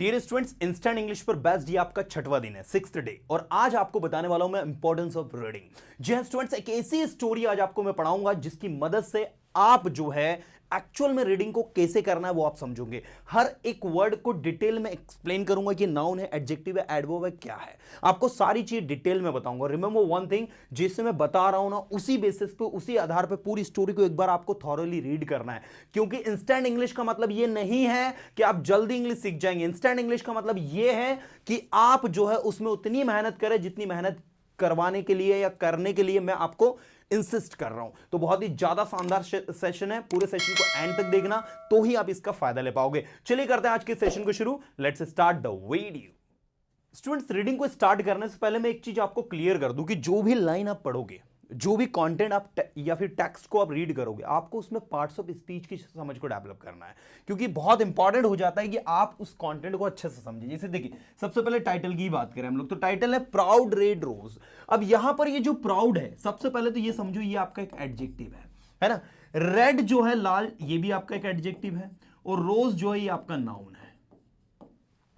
Dear students, instant English पर best ये आपका छठवां दिन है, 6th डे। और आज आपको बताने वाला हूं मैं इंपॉर्टेंस ऑफ रीडिंग। जी हां स्टूडेंट्स, एक ऐसी स्टोरी आज आपको मैं पढ़ाऊंगा जिसकी मदद से आप जो है एक्चुअल में रीडिंग को कैसे करना है वो आप समझोगे। हर एक वर्ड को डिटेल में एक्सप्लेन करूंगा कि नाउन है, एडजेक्टिव है, एडवर्ब है, क्या है। आपको सारी चीज डिटेल में बताऊंगा। रिमेंबर वन थिंग, जिससे मैं बता रहा हूं ना, उसी बेसिस पे, उसी आधार पे पूरी स्टोरी को एक बार आपको थॉरोली रीड करना है। क्योंकि इंस्टेंट इंग्लिश का मतलब ये नहीं है कि आप जल्दी इंग्लिश सीख जाएंगे। इंस्टेंट इंग्लिश का मतलब ये है कि आप जो है उसमें उतनी मेहनत करें जितनी मेहनत करवाने के लिए या करने के लिए मैं आपको इंसिस्ट कर रहा हूं। तो बहुत ही ज्यादा शानदार सेशन है, पूरे सेशन को एंड तक देखना तो ही आप इसका फायदा ले पाओगे। चलिए करते हैं आज के सेशन को शुरू। Let's start the video. Students, reading को स्टार्ट करने से पहले मैं एक चीज आपको क्लियर कर दूं कि जो भी लाइन आप पढ़ोगे, जो भी कंटेंट आप या फिर टेक्स्ट को आप रीड करोगे, आपको उसमें पार्ट्स ऑफ स्पीच की समझ को डेवलप करना है। क्योंकि बहुत इंपॉर्टेंट हो जाता है कि आप उस कंटेंट को अच्छे से समझें। जैसे देखिए, सबसे पहले टाइटल की बात करें हम लोग, तो टाइटल है प्राउड रेड रोज। अब यहां पर ये जो प्राउड है, सबसे पहले तो ये समझो ये आपका एक एडजेक्टिव है ना। रेड जो है लाल, ये भी आपका एक एडजेक्टिव है, और रोज जो है ये आपका नाउन है।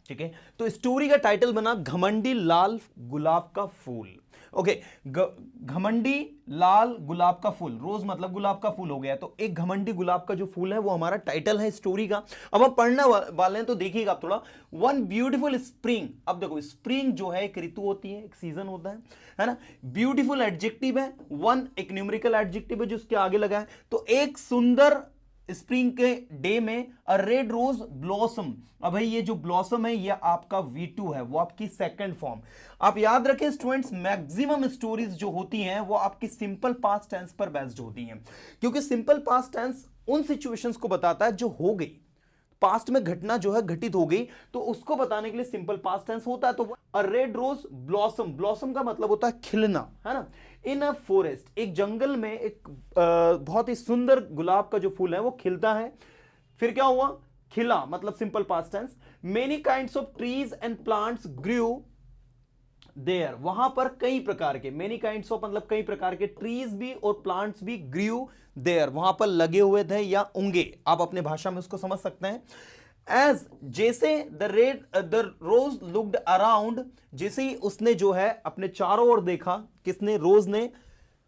ठीक है, तो स्टोरी का टाइटल बना घमंडी लाल गुलाब का फूल। ओके, घमंडी लाल गुलाब का फूल, रोज मतलब गुलाब का फूल हो गया। तो एक घमंडी गुलाब का जो फूल है वो हमारा टाइटल है स्टोरी का। अब हम पढ़ने वाले हैं तो देखिएगा आप थोड़ा। One beautiful spring. अब देखो, स्प्रिंग जो है एक ऋतु होती है, एक सीजन होता है ना। ब्यूटीफुल एडजेक्टिव है, वन एक न्यूमेरिकल एडजेक्टिव है जो उसके आगे लगा है। तो एक सुंदर स्प्रिंग के डे में अ रेड रोज ब्लॉसम। अब भाई ये जो ब्लॉसम है ये आपका V2 है, वो आपकी सेकंड फॉर्म। आप याद रखें स्टूडेंट्स, मैक्सिमम स्टोरीज जो होती हैं वो आपकी सिंपल पास्ट टेंस पर बेस्ड होती हैं। क्योंकि सिंपल पास्ट टेंस उन सिचुएशंस को बताता है जो हो गई, पास्ट में घटना जो है घटित हो गई, तो उसको बताने के लिए सिंपल पास्ट टेंस होता है। तो अ रेड रोज ब्लॉसम, ब्लॉसम का मतलब होता है खिलना, है ना। इन अ फॉरेस्ट, एक जंगल में एक बहुत ही सुंदर गुलाब का जो फूल है वो खिलता है। फिर क्या हुआ? खिला, मतलब simple past tense. Many kinds of trees and plants grew there, वहां पर कई प्रकार के, मेनी काइंड्स ऑफ मतलब कई प्रकार के, ट्रीज भी और प्लांट्स भी ग्रू देयर, वहां पर लगे हुए थे या उंगे, आप अपने भाषा में उसको समझ सकते हैं। एज, जैसे द रोज लुक्ड अराउंड, जैसे ही उसने जो है अपने चारों ओर देखा, किसने? रोज ने।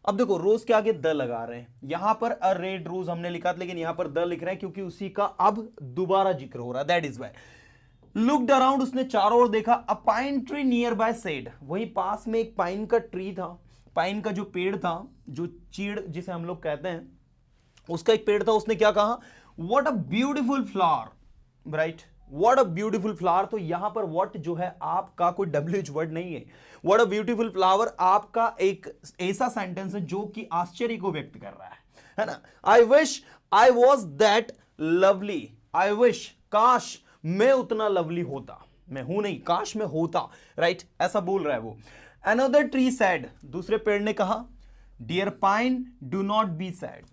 अब देखो, रोज के आगे द लगा रहे हैं, यहां पर अ रेड रोज हमने लिखा था, लेकिन यहां पर द लिख रहे हैं क्योंकि उसी का अब दोबारा जिक्र हो रहा है, that is why. Looked around, उसने चारों ओर देखा। A pine tree nearby said, वही पास में एक पाइन का ट्री था, पाइन का जो पेड़ था, जो चीड़ जिसे हम लोग कहते हैं, उसका एक पेड़ था। उसने क्या कहा? What a beautiful flower, right, what a beautiful flower. तो यहां पर व्हाट जो है आपका कोई WH वर्ड नहीं है। व्हाट अ ब्यूटीफुल फ्लावर आपका एक ऐसा सेंटेंस है जो कि आश्चर्य को व्यक्त कर रहा है ना। I wish I was that lovely, I wish, काश मैं उतना लवली होता, मैं हूं नहीं, काश मैं होता, राइट, ऐसा बोल रहा है वो। अनदर ट्री सैड, दूसरे पेड़ ने कहा, dear pine do not be sad.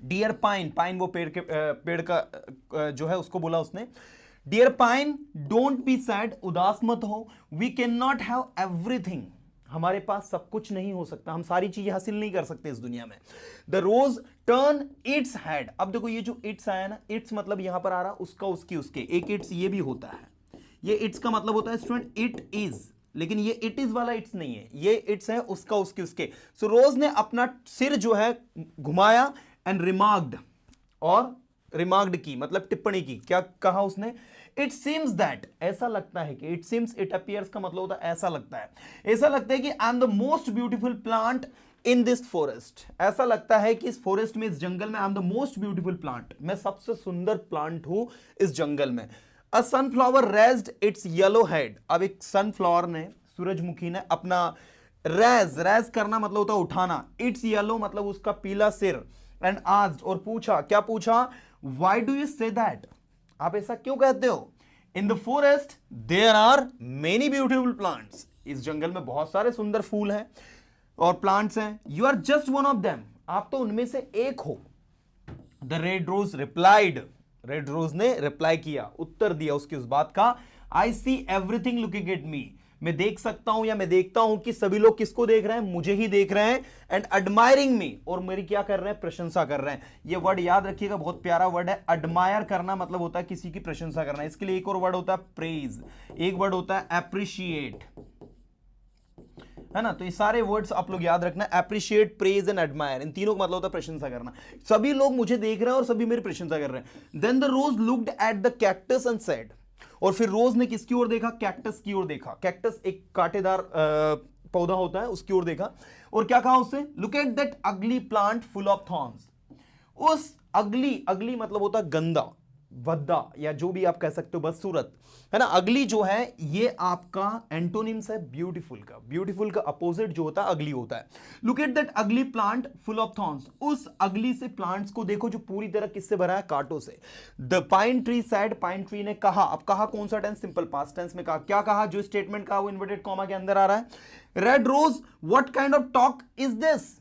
Dear pine, pine वो पेड़ का जो है उसको बोला उसने। Dear pine don't be sad, उदास मत हो। We can not have everything, हमारे पास सब कुछ नहीं हो सकता, हम सारी चीजें हासिल नहीं कर सकते इस दुनिया में। The rose turn its head. अब देखो, ये जो इट्स आया ना, इट्स मतलब यहां पर आ रहा उसका, उसकी, उसके, एक इट्स ये भी होता है। ये इट्स का मतलब होता है स्टूडेंट इट इज, लेकिन ये इट इज वाला इट्स नहीं है, ये इट्स है उसका, उसकी, उसके। सो रोज ने अपना सिर जो है घुमाया एंड रिमार्क्ड, और रिमार्क्ड की मतलब टिप्पणी की। क्या कहा उसने? इट सीम्स दैट, ऐसा लगता है कि, इट सीम्स, इट अपीयर्स का मतलब होता है ऐसा लगता है, ऐसा लगता है कि आई am the most beautiful plant in this forest. ऐसा लगता है कि इस फॉरेस्ट में, इस जंगल में, I am the most beautiful plant, मैं सबसे सुंदर प्लांट हूं इस जंगल में। A sunflower raised its yellow head. अब एक सनफ्लावर ने, सूरजमुखी ने अपना रेज करना मतलब होता है उठाना, इट्स येलो मतलब उसका पीला सिर, एंड आस्क्ड, और पूछा, क्या पूछा? Why do you say that, आप ऐसा क्यों कहते हो? In the forest there are many beautiful plants, इस जंगल में बहुत सारे सुंदर फूल हैं और प्लांट्स हैं। You are just one of them, आप तो उनमें से एक हो। The red rose replied, red rose ने रिप्लाई किया, उत्तर दिया उसकी उस बात का। I see everything looking at me, मैं देख सकता हूं या मैं देखता हूं कि सभी लोग किसको देख रहे हैं, मुझे ही देख रहे हैं, एंड एडमायरिंग मी, और मेरी क्या कर रहे हैं, प्रशंसा कर रहे हैं। ये वर्ड याद रखिएगा, बहुत प्यारा वर्ड है। एडमायर करना मतलब होता है किसी की प्रशंसा करना। इसके लिए एक और वर्ड होता है प्रेज, एक वर्ड होता है एप्रिशिएट, है ना। तो ये सारे वर्ड्स आप लोग याद रखना, एप्रिशिएट, प्रेज एंड एडमायर, इन तीनों का मतलब होता है प्रशंसा करना। सभी लोग मुझे देख रहे हैं और सभी मेरी प्रशंसा कर रहे हैं। Then the rose looked at the cactus and said, और फिर रोज ने किसकी ओर देखा, कैक्टस की ओर देखा। कैक्टस एक कांटेदार पौधा होता है, उसकी ओर देखा और क्या कहा उससे, लुक एट दैट अगली प्लांट फुल ऑफ थॉर्न्स। उस अगली, अगली मतलब होता है गंदा, भद्दा, या जो भी आप कह सकते हो, बदसूरत, है ना। अगली जो है ये आपका एंटोनिम्स है ब्यूटीफुल का। ब्यूटीफुल का अपोजिट जो होता है अगली होता है। लुक एट दैट अगली प्लांट फुल ऑफ थॉर्न्स, उस अगली से प्लांट्स को देखो जो पूरी तरह किससे भरा है, कांटों से। The pine tree sad, pine tree ने कहा। अब कहा कौन सा टेंस, सिंपल पास्ट टेंस में कहा। क्या कहा, जो स्टेटमेंट कहा वो इन्वर्टेड कॉमा के अंदर आ रहा है। Red rose what kind of talk is this.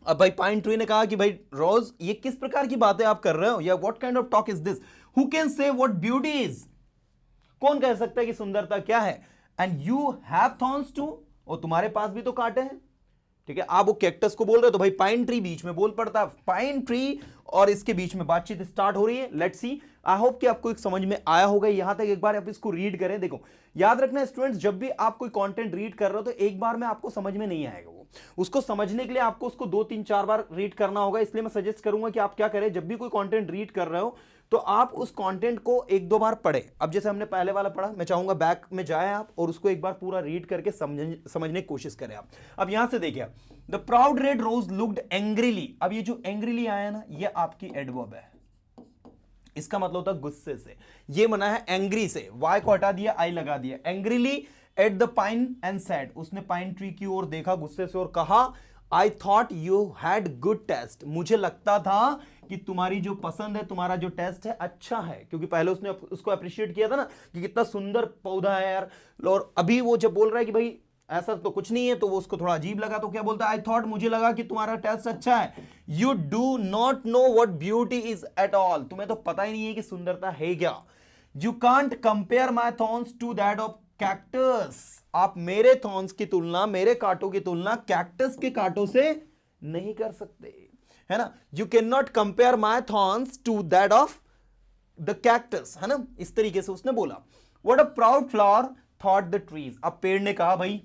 अब भाई पाइन ट्री ने कहा कि भाई रोज ये किस प्रकार की बातें आप कर रहे हो, या what kind of talk is this. Who can say what beauty is, कौन कह सकता है कि सुंदरता क्या है। And you have thorns too, और तुम्हारे पास भी तो कांटे हैं। ठीक है, आप वो कैक्टस को बोल रहे हो तो भाई पाइन ट्री बीच में बोल पड़ता है। पाइन ट्री और इसके बीच में बातचीत स्टार्ट हो रही है। लेट्स सी, आई होप कि आपको एक समझ में आया होगा यहां तक। एक बार आप इसको रीड करें। देखो याद रखना स्टूडेंट्स, जब भी आप कोई कंटेंट रीड कर रहे हो तो एक बार में आपको समझ में नहीं आएगा। वो उसको समझने के लिए आपको उसको 2-3-4 बार रीड करना होगा। इसलिए मैं सजेस्ट करूंगा कि आप क्या करें, जब भी कोई कंटेंट रीड कर रहे हो तो आप उस कंटेंट को 1-2 बार पढ़े। अब जैसे हमने पहले वाला पढ़ा, मैं चाहूंगा बैक में जाए आप और उसको एक बार पूरा रीड करके समझने की कोशिश करें आप। अब यहां से देखिए, the proud red rose looked angrily. अब ये जो एंग्रीली आया ना, ये आपकी एडवर्ब है। इसका मतलब होता है गुस्से से। ये बना है एंग्री से, वाई को हटा दिया, आई लगा दिया। Angrily at the pine and said, उसने पाइन ट्री की ओर देखा गुस्से से और कहा, I thought you had good taste. मुझे लगता था कि तुम्हारी जो पसंद है, तुम्हारा जो टेस्ट है अच्छा है। क्योंकि पहले उसने उसको अप्रिशिएट किया था ना कि कितना सुंदर पौधा है यार। और अभी वो जब बोल रहा है कि भाई ऐसा तो कुछ नहीं है, तो वो उसको थोड़ा अजीब लगा। तो क्या बोलता है, आई थॉट, मुझे लगा कि तुम्हारा टेस्ट अच्छा है। You do not know what beauty is at all, तुम्हें तो पता ही नहीं है कि सुंदरता है क्या। You can't compare my thorns to that of cactus, आप मेरे थॉर्न्स की तुलना, मेरे कांटों की तुलना कैक्टस के कांटों से नहीं कर सकते, है ना। You can not compare my thorns to that of the cactus, है ना। इस तरीके से उसने बोला। What a proud flower thought the trees. अब पेड़ ने कहा भाई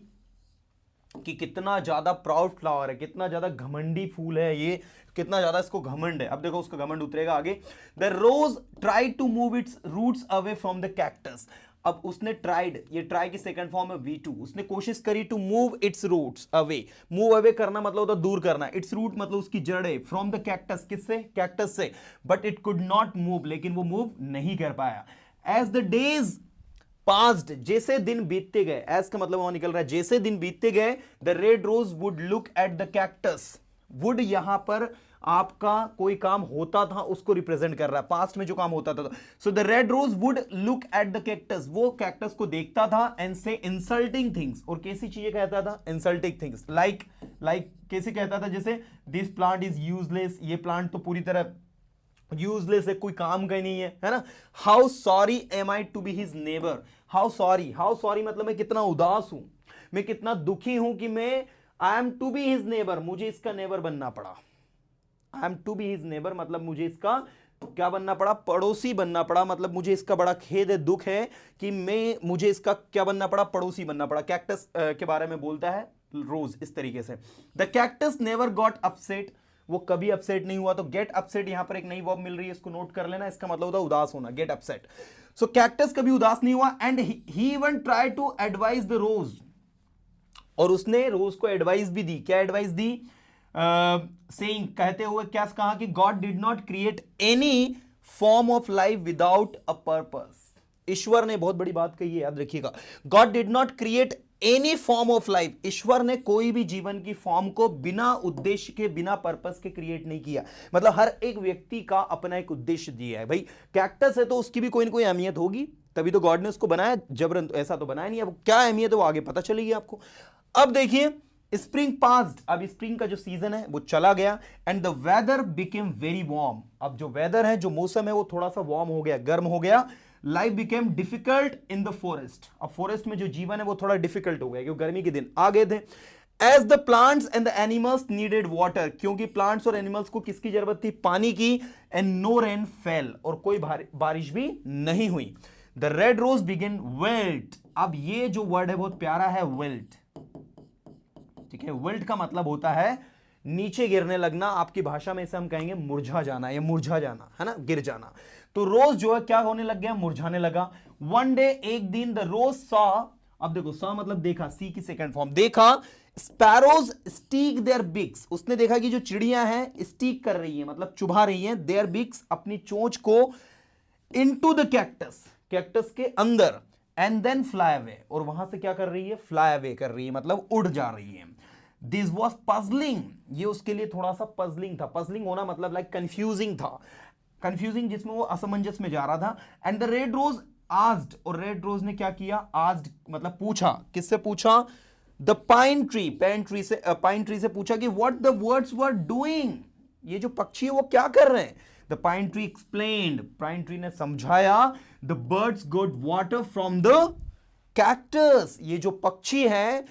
कि कितना ज्यादा प्राउड फ्लावर है, कितना ज्यादा घमंडी फूल है ये, कितना ज्यादा इसको घमंड है। अब देखो उसका घमंड उतरेगा आगे। The rose try to move its roots away from the cactus. अब उसने ट्राइड, ये ट्राई की सेकंड फॉर्म है V2, उसने कोशिश करी to move its roots away. Move away करना मतलब होता दूर करना, इट्स रूट मतलब उसकी जड़ें, फ्रॉम द कैक्टस, किससे, कैक्टस से। But it could not move, लेकिन वो मूव नहीं कर पाया। एज द डेज पास्ड, जैसे दिन बीतते गए, एज का मतलब वहां निकल रहा है जैसे दिन बीतते गए, the red rose would look at the cactus. Would यहां पर आपका कोई काम होता था उसको रिप्रेजेंट कर रहा है, पास्ट में जो काम होता था। So the red rose would look at the cactus, वो कैक्टस को देखता था एंड से इंसल्टिंग थिंग्स, और कैसी चीजें कहता था, इंसल्टिंग थिंग्स। लाइक कैसे कहता था, जैसे दिस प्लांट इज यूजलेस, ये प्लांट तो पूरी तरह यूजलेस है, कोई काम का ही नहीं है ना। How sorry am I to be his neighbour. How sorry मतलब मैं कितना उदास हूं, मैं कितना दुखी हूं कि मैं I am to be his neighbour, मुझे इसका नेबर बनना पड़ा। I am to be his neighbour मतलब मुझे इसका क्या बनना पड़ा, पड़ोसी बनना पड़ा। मतलब मुझे इसका बड़ा खेद है, दुख है कि मुझे इसका क्या बनना पड़ा, पड़ोसी बनना पड़ा। कैक्टस के बारे में बोलता है रोज इस तरीके से। The cactus never got upset, वो कभी अपसेट नहीं हुआ। तो गेट अपसेट यहां पर एक नई वर्ब मिल रही है, इसको नोट कर लेना। इसका मतलब होता है उदास होना, गेट अपसेट। सो कैक्टस कभी उदास नहीं हुआ। And he even try to advise the rose, और उसने रोज को एडवाइस भी दी। क्या एडवाइस दी, सेइंग, कहते हुए क्या कहा कि God did not create any form of life without a purpose. ईश्वर ने बहुत बड़ी बात कही है, याद रखिएगा। God did not create any form of life, ईश्वर ने कोई भी जीवन की फॉर्म को बिना उद्देश्य के, बिना पर्पस के क्रिएट नहीं किया। मतलब हर एक व्यक्ति का अपना एक उद्देश्य दिया है। भाई कैक्टस है तो उसकी भी कोई ना कोई अहमियत होगी, तभी तो गॉड ने उसको बनाया, जबरन ऐसा तो बनाया नहीं। अब क्या अहमियत है वो आगे पता चलेगी आपको। अब देखिए स्प्रिंग पास्ड, अब स्प्रिंग का जो सीजन है वो चला गया। And the weather became very warm, अब जो वेदर है, जो मौसम है वो थोड़ा सा वार्म हो गया, गर्म हो गया। Life became difficult in the forest. अब फॉरेस्ट में जो जीवन है वो थोड़ा डिफिकल्ट हो गया क्योंकि गर्मी के दिन आ गए थे। As the plants and the animals needed water, क्योंकि प्लांट्स और एनिमल्स को किसकी जरूरत थी? पानी की। एंड नो रेन फेल, और कोई बारिश भी नहीं हुई। The red rose begin wilt. अब ये जो वर्ड है बहुत प्यारा है, विल्ट। ठीक है, विल्ट का मतलब होता है नीचे गिरने लगना। आपकी भाषा में इसे हम कहेंगे मुरझा जाना या मुरझा जाना, है ना, गिर जाना। तो रोज जो है क्या होने लग गया? मुरझाने लगा। वन डे, एक दिन, द रोज सॉ, अब देखो सॉ मतलब देखा, सी की सेकंड फॉर्म, देखा स्पैरोज स्टीक देयर बिक्स। उसने देखा कि जो चिड़ियां हैं स्टीक कर रही हैं, मतलब चुभा रही हैं, देयर बिक्स, अपनी चोंच को, इनटू द कैक्टस, कैक्टस के अंदर, एंड देन फ्लाई अवे, और वहां से क्या कर रही है? फ्लाई अवे कर रही है, मतलब उड़ जा रही है। दिस वॉज पजलिंग, ये उसके लिए थोड़ा सा पजलिंग था। पजलिंग होना मतलब लाइक कंफ्यूजिंग था, कंफ्यूजिंग जिसमें वो असमंजस में जा रहा था। And the red rose asked, और रेड रोज ने क्या किया? आस्क्ड मतलब पूछा, किससे पूछा? The pine tree, pine tree से पूछा कि what the birds were doing, ये जो पक्षी है वो क्या कर रहे हैं? The pine tree explained, pine tree ने समझाया, the birds got water from the cactus, ये जो पक्षी है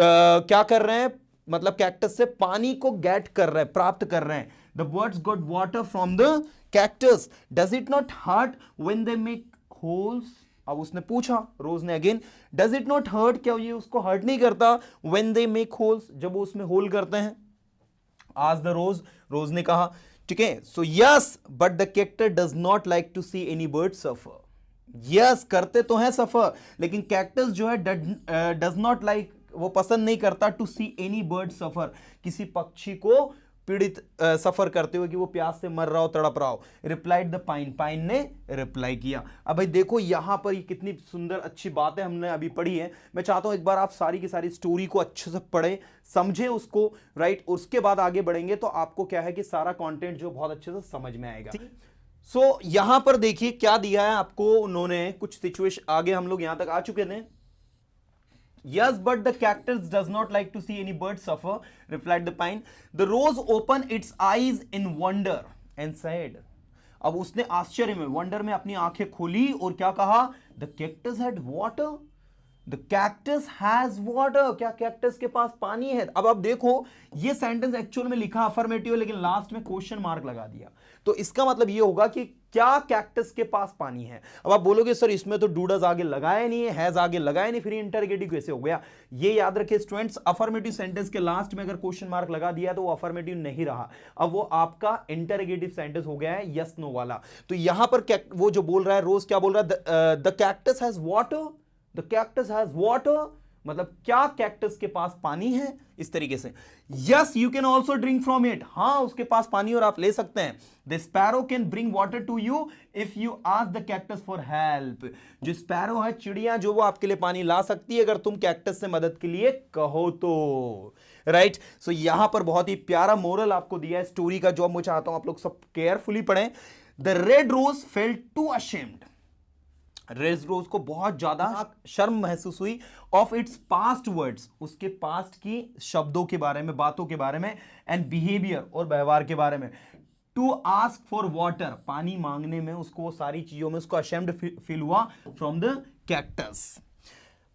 क्या कर रहे हैं? मतलब कैक्टस से पानी को गेट कर रहे हैं, प्राप्त कर रहे हैं। The birds got water from the cactus, does it not hurt when they make holes. अब उसने पूछा, रोज ने again, does it not hurt, क्या ये उसको हर्ट नहीं करता? व्हेन दे मेक होल्स, जब वो उसमें होल करते हैं। आज द रोज, रोज ने कहा, ठीक है। So yes but the cactus does not like to see any bird suffer. Yes करते तो हैं सफर, लेकिन कैक्टस जो है डज नॉट लाइक, वो पसंद नहीं करता, टू सी एनी बर्ड सफर, किसी पक्षी को पीड़ित सफर करते हुए कि वो प्यास से मर रहा हो, तड़प रहा हो। रिप्लाइड द पाइन, पाइन ने रिप्लाई किया। अब भाई देखो यहां पर ये कितनी सुंदर अच्छी बात है हमने अभी पढ़ी है। मैं चाहता हूं एक बार आप सारी की सारी स्टोरी को अच्छे से पढ़े, समझे उसको, राइट। उसके बाद आगे बढ़ेंगे तो आपको क्या है कि सारा कंटेंट जो बहुत अच्छे से समझ में आएगा। सो यहां पर देखिए क्या दिया है आपको उन्होंने, कुछ सिचुएशन, आगे हम लोग यहां तक आ चुके थे। Yes, but the cactus does not like to see any bird suffer, replied the pine. The rose opened its eyes in wonder and said, अब उसने आश्चर्य में, वंडर में अपनी आंखें खोली और क्या कहा? The cactus had water. The cactus has water. क्या कैक्टस के पास पानी है? अब आप देखो ये सेंटेंस एक्चुअल में लिखा अफर्मेटिव है, लेकिन लास्ट में क्वेश्चन मार्क लगा दिया। तो इसका मतलब ये होगा कि क्या कैक्टस के पास पानी है? अब आप बोलोगे सर इसमें तो डूडस आगे लगाया नहीं है, हैज आगे लगाया नहीं, फिर इंटरोगेटिव कैसे हो गया? ये याद रखिए स्टूडेंट्स, अफर्मेटिव सेंटेंस के लास्ट में अगर क्वेश्चन मार्क लगा दिया तो वो अफर्मेटिव नहीं रहा, अब वो आपका इंटरोगेटिव सेंटेंस हो गया है, यस नो वाला। तो यहां पर वो जो बोल रहा है रोज, क्या बोल रहा है? The cactus has water, the cactus has water, मतलब क्या कैक्टस के पास पानी है? इस तरीके से। Yes you can also drink from it, हाँ उसके पास पानी और आप ले सकते हैं। The sparrow can bring water to you if you ask the cactus for help, जो स्पैरो है चिड़िया, जो वो आपके लिए पानी ला सकती है अगर तुम कैक्टस से मदद के लिए कहो तो, राइट। सो यहां पर बहुत ही प्यारा मोरल आपको दिया है स्टोरी का, जो मैं चाहता हूं आप लोग सब केयरफुली पढ़ें। The red rose felt too ashamed, red rose को बहुत ज्यादा शर्म महसूस हुई ऑफ इट्स पास्ट वर्ड्स, उसके पास्ट की शब्दों के बारे में, बातों के बारे में, एंड बिहेवियर और व्यवहार के बारे में। टू आस्क फॉर वाटर, पानी मांगने में उसको, सारी चीजों में उसको अशेम्ड फील हुआ from the cactus.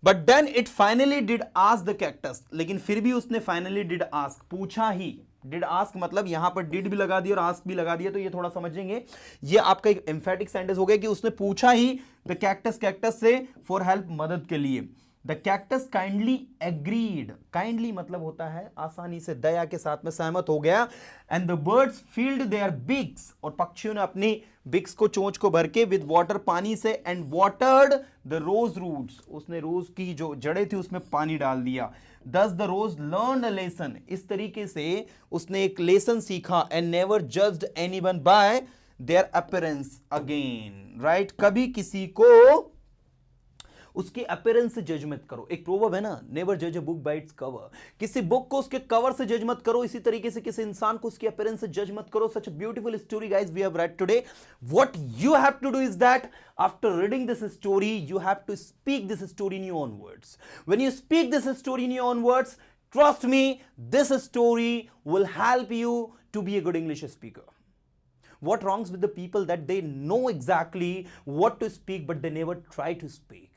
But then it finally did ask the cactus, लेकिन फिर भी उसने फाइनली डिड आस्क, पूछा ही। डिड आस्क मतलब यहां पर डिड भी लगा दिया और आस्क भी लगा दिया, तो ये थोड़ा समझेंगे। ये आपका एक एम्फेटिक सेंटेंस हो गया कि उसने पूछा ही द कैक्टस, कैक्टस से फॉर हेल्प, मदद के लिए। The cactus kindly agreed, kindly मतलब होता है आसानी से, दया के साथ में सहमत हो गया। And the birds filled their beaks, और पक्षियों ने अपनी बिक्स को, चोंच को भर के, विद वाटर, पानी से, and watered the rose roots, उसने रोज की जो जड़ें थी उसमें पानी डाल दिया। Thus the rose learn a lesson, इस तरीके से उसने एक लेसन सीखा। And never judged anyone by their appearance again, right. कभी किसी को उसके अपीयरेंस से जज मत करो। एक प्रोवर्ब है ना, नेवर जज a book by its cover, किसी बुक को उसके कवर से जज मत करो, इसी तरीके से किसी इंसान को उसके अपीयरेंस से जज मत करो। Such a beautiful story guys we have read today. What you have to do is that after reading this story you have to speak this story in your own words. When you speak this story in your own words, trust me, this story will help you to be a good English speaker. What wrongs with the people that they know exactly what to speak but they never try to speak?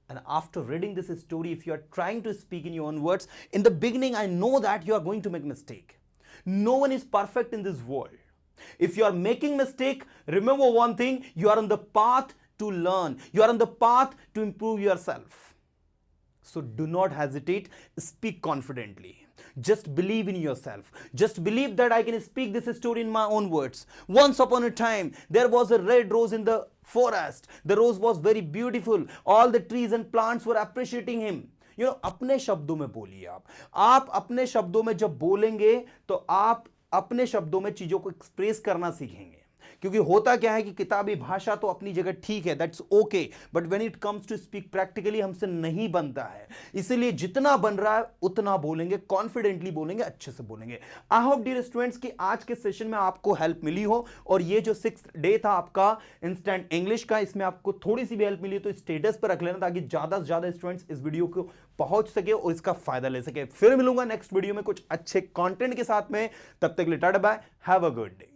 And after reading this story, if you are trying to speak in your own words, in the beginning I know that you are going to make mistake. No one is perfect in this world. If you are making mistake, remember one thing, you are on the path to learn. You are on the path to improve yourself. So do not hesitate, speak confidently. Just believe in yourself. Just believe that I can speak this story in my own words. Once upon a time, there was a red rose in the forest. The rose was very beautiful. All the trees and plants were appreciating him. अपने शब्दों में बोलिए आप अपने शब्दों में जब बोलेंगे तो आप अपने शब्दों में चीजों को एक्सप्रेस करना सीखेंगे. क्योंकि होता क्या है कि किताबी भाषा तो अपनी जगह ठीक है, that's okay, but when it comes to speak practically हमसे नहीं बनता है. इसीलिए जितना बन रहा है उतना बोलेंगे, कॉन्फिडेंटली बोलेंगे, अच्छे से बोलेंगे. आई होप डियर स्टूडेंट्स कि आज के सेशन में आपको हेल्प मिली हो. और ये जो 6th डे था आपका इंस्टेंट इंग्लिश का, इसमें आपको थोड़ी सी भी हेल्प मिली तो स्टेटस पर रख लेना ताकि ज्यादा से ज्यादा स्टूडेंट्स इस वीडियो को पहुंच सके और इसका फायदा ले सके. फिर मिलूंगा नेक्स्ट वीडियो में कुछ अच्छे कंटेंट के साथ में. तब तक के लिए tata bye, have a good day.